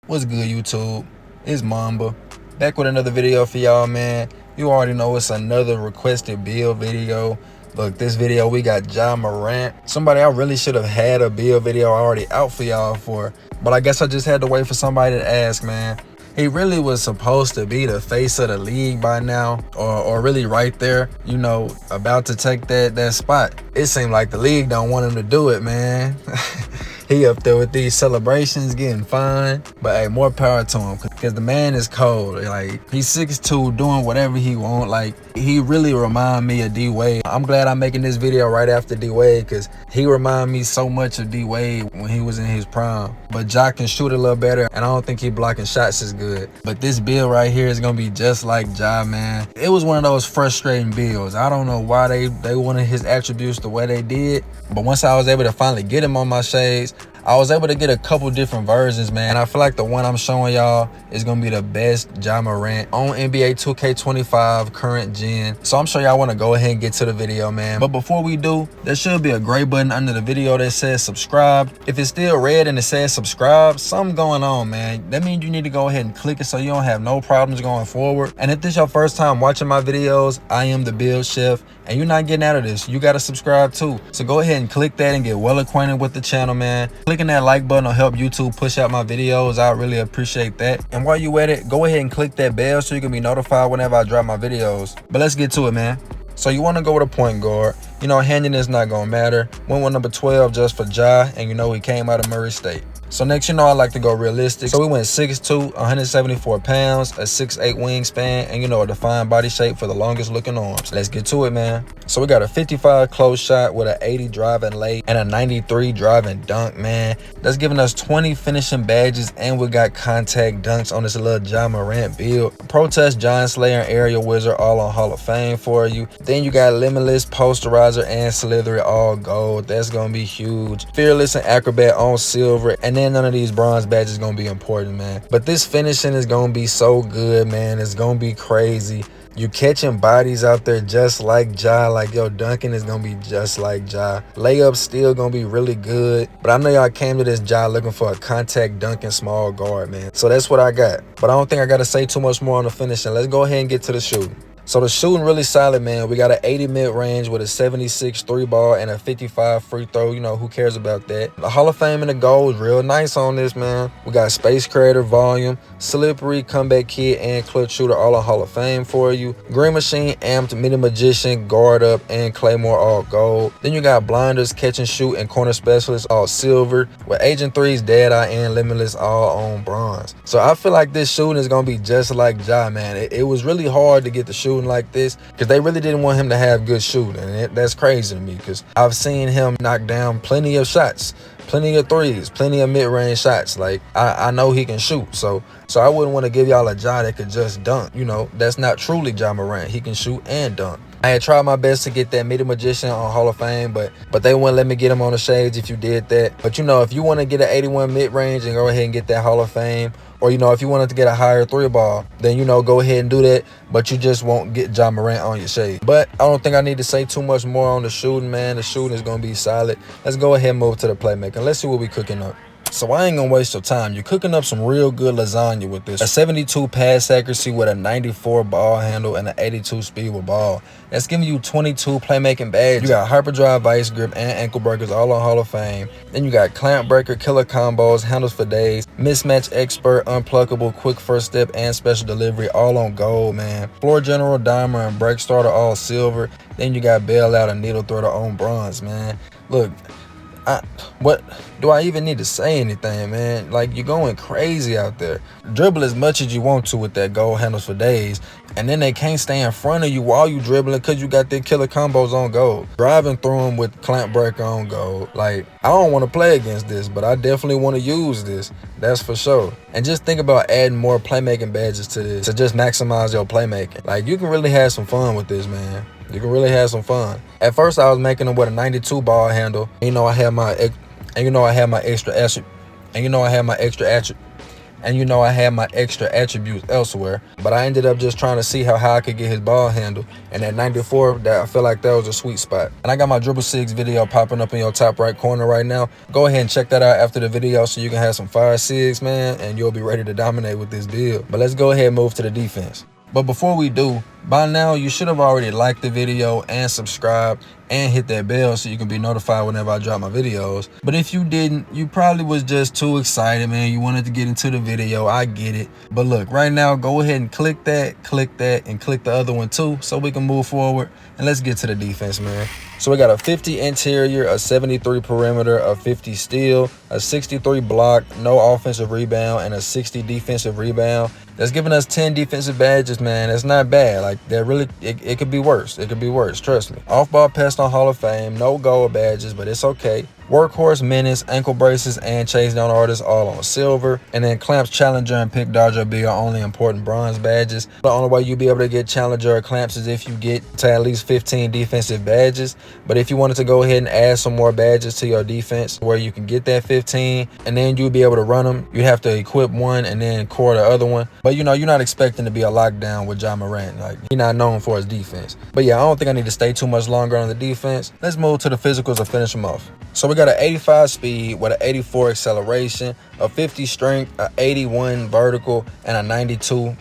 What's good, YouTube? It's Mamba, back with another video for y'all, man. You already know it's another requested build video. Look, this video we got Ja Morant, somebody I really should have had a build video already out for y'all for, but I guess I just had to wait for somebody to ask, man. He really was supposed to be the face of the league by now, or really right there, you know, about to take that spot. It seemed like the league don't want him to do it, man. He up there with these celebrations, getting fined. But hey, more power to him, because the man is cold. Like, he's 6'2", doing whatever he want. Like, he really remind me of D-Wade. I'm glad I'm making this video right after D-Wade, because he remind me so much of D-Wade when he was in his prime. But Ja can shoot a little better, and I don't think he blocking shots as good. But this build right here is gonna be just like Ja, man. It was one of those frustrating builds. I don't know why they wanted his attributes the way they did, but once I was able to finally get him on my shades, I was able to get a couple different versions, man. And I feel like the one I'm showing y'all is gonna be the best Ja Morant on NBA 2K25 current gen. So I'm sure y'all wanna go ahead and get to the video, man. But before we do, there should be a gray button under the video that says subscribe. If it's still red and it says subscribe, something going on, man. That means you need to go ahead and click it so you don't have no problems going forward. And if this is your first time watching my videos, I am the Build Chef, and you're not getting out of this, you gotta subscribe too. So go ahead and click that and get well acquainted with the channel, man. Clicking that like button will help YouTube push out my videos. I really appreciate that. And while you at it, go ahead and click that bell so you can be notified whenever I drop my videos. But let's get to it, man. So you want to go with a point guard. You know, handiness not gonna matter. Went with number 12 just for Ja, and you know he came out of Murray State. So next, you know, I like to go realistic. So we went 6'2", 174 pounds, a 6'8" wingspan, and you know, a defined body shape for the longest looking arms. Let's get to it, man. So we got a 55 close shot with an 80 driving late and a 93 driving dunk, man. That's giving us 20 finishing badges, and we got contact dunks on this little Ja Morant build. Protest, Giant Slayer, and Aerial Wizard all on Hall of Fame for you. Then you got Limitless, Posterizer, and Slithery all gold. That's gonna be huge. Fearless and Acrobat on silver, and then none of these bronze badges gonna be important, man. But this finishing is gonna be so good, man. It's gonna be crazy. You catching bodies out there just like Ja. Like, yo, dunking is gonna be just like Ja. Layups still gonna be really good. But I know y'all came to this Ja looking for a contact dunking small guard, man. So that's what I got. But I don't think I gotta say too much more on the finishing. Let's go ahead and get to the shooting. So the shooting really solid, man. We got an 80 mid-range with a 76 3-ball and a 55 free throw. You know, who cares about that? The Hall of Fame and the gold is real nice on this, man. We got Space Creator, Volume, Slippery, Comeback Kid, and Clutch Shooter all on Hall of Fame for you. Green Machine, Amped, Mini Magician, Guard Up, and Claymore all gold. Then you got Blinders, Catch and Shoot, and Corner Specialist all silver, with Agent 3's Dead Eye and Limitless all on bronze. So I feel like this shooting is going to be just like Ja, man. It was really hard to get the shooting like this, because they really didn't want him to have good shooting, and that's crazy to me, because I've seen him knock down plenty of shots, plenty of threes, plenty of mid-range shots. Like, I know he can shoot, so I wouldn't want to give y'all a Ja that could just dunk. You know, that's not truly Ja Morant. He can shoot and dunk. I had tried my best to get that Midi Magician on Hall of Fame, but they wouldn't let me get him on the shades if you did that. But you know, if you want to get an 81 mid-range and go ahead and get that Hall of Fame, or you know, if you wanted to get a higher 3-ball, then you know, go ahead and do that, but you just won't get Ja Morant on your shade. But I don't think I need to say too much more on the shooting, man. The shooting is going to be solid. Let's go ahead and move to the playmaking. Let's see what we cooking up. So I ain't gonna waste your time. You're cooking up some real good lasagna with this. A 72 pass accuracy with a 94 ball handle and an 82 speed with ball. That's giving you 22 playmaking badges. You got hyperdrive, vice grip, and ankle breakers all on Hall of Fame. Then you got clamp breaker, killer combos, handles for days, mismatch expert, unpluckable, quick first step, and special delivery all on gold, man. Floor general, dimer, and break starter all silver. Then you got bailout and needle thrower on bronze, man. Look, what do I even need to say anything, man? Like, you're going crazy out there. Dribble as much as you want to with that gold handles for days, and then they can't stay in front of you while you dribbling because you got their killer combos on gold. Driving through them with clamp breaker on gold. Like, I don't want to play against this, but I definitely want to use this. That's for sure. And just think about adding more playmaking badges to this to just maximize your playmaking. Like, you can really have some fun with this, man. You can really have some fun. At first, I was making them with a 92 ball handle. You know, I had my extra attribute. And and you know I had my extra attributes elsewhere, but I ended up just trying to see how high I could get his ball handle, and at 94, that I feel like that was a sweet spot. And I got my dribble 6 video popping up in your top right corner right now. Go ahead and check that out after the video so you can have some fire 6, man, and you'll be ready to dominate with this build. But let's go ahead and move to the defense. But before we do, by now you should have already liked the video and subscribed and hit that bell so you can be notified whenever I drop my videos. But if you didn't, you probably was just too excited, man. You wanted to get into the video. I get it. But look, right now, go ahead and click that, and click the other one too so we can move forward. And let's get to the defense, man. So we got a 50 interior, a 73 perimeter, a 50 steal, a 63 block, no offensive rebound, and a 60 defensive rebound. That's giving us 10 defensive badges, man. That's not bad. Like, that really, it could be worse. It could be worse, trust me. Off-ball pest on Hall of Fame, no gold badges, but it's okay. Workhorse, menace, ankle braces, and chase down artists all on silver. And then clamps, challenger, and pick dodger will be your only important bronze badges. The only way you'll be able to get challenger or clamps is if you get to at least 15 defensive badges. But if you wanted to go ahead and add some more badges to your defense where you can get that 15, and then you'll be able to run them, you have to equip one and then core the other one. But you know, you're not expecting to be a lockdown with Ja Morant. Like, he's not known for his defense. But yeah, I don't think I need to stay too much longer on the defense. Let's move to the physicals to finish them off. So we got an 85 speed with an 84 acceleration, a 50 strength, a 81 vertical, and a 92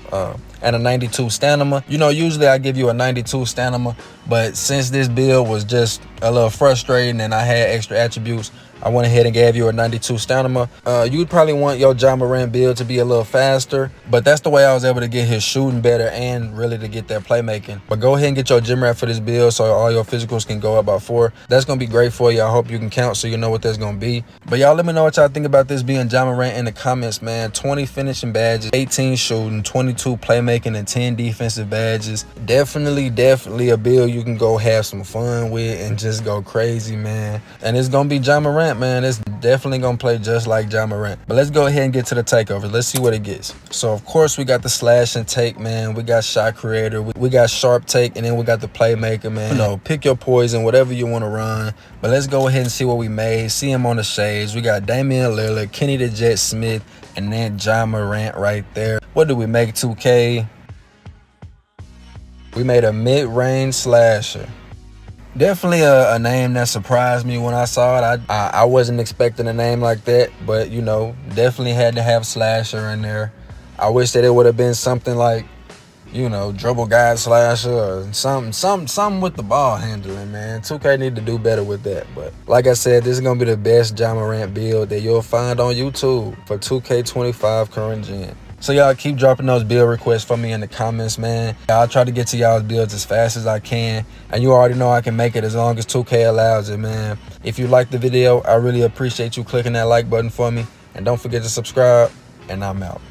stamina. You know, usually I give you a 92 stamina, but since this build was just a little frustrating and I had extra attributes, I went ahead and gave you a 92 stamina. You'd probably want your Ja Morant build to be a little faster, but that's the way I was able to get his shooting better and really to get that playmaking. But go ahead and get your gym rat for this build so all your physicals can go up by 4. That's going to be great for you. I hope you can count so you know what that's going to be. But y'all let me know what y'all think about this being Ja Morant in the comments, man. 20 finishing badges, 18 shooting, 22 playmaking, and 10 defensive badges. Definitely a build you can go have some fun with and just go crazy, man. And it's going to be Ja Morant, man. It's definitely gonna play just like Ja Morant. But let's go ahead and get to the takeovers. Let's see what it gets. So of course we got the slash and take, man. We got shot creator, we got sharp take, and then we got the playmaker, man. You know, pick your poison, whatever you want to run. But let's go ahead and see what we made. See him on the shades. We got Damian Lillard, Kenny the Jet Smith, and then Ja Morant right there. What did we make, 2K? We made a mid-range slasher. Definitely a name that surprised me when I saw it. I wasn't expecting a name like that, but you know, definitely had to have slasher in there. I wish that it would have been something like, you know, dribble guide slasher or something with the ball handling, man. 2K need to do better with that. But like I said, this is gonna be the best Ja Morant build that you'll find on YouTube for 2K25 current gen. So y'all keep dropping those build requests for me in the comments, man. I'll try to get to y'all's builds as fast as I can. And you already know I can make it as long as 2K allows it, man. If you liked the video, I really appreciate you clicking that like button for me. And don't forget to subscribe, and I'm out.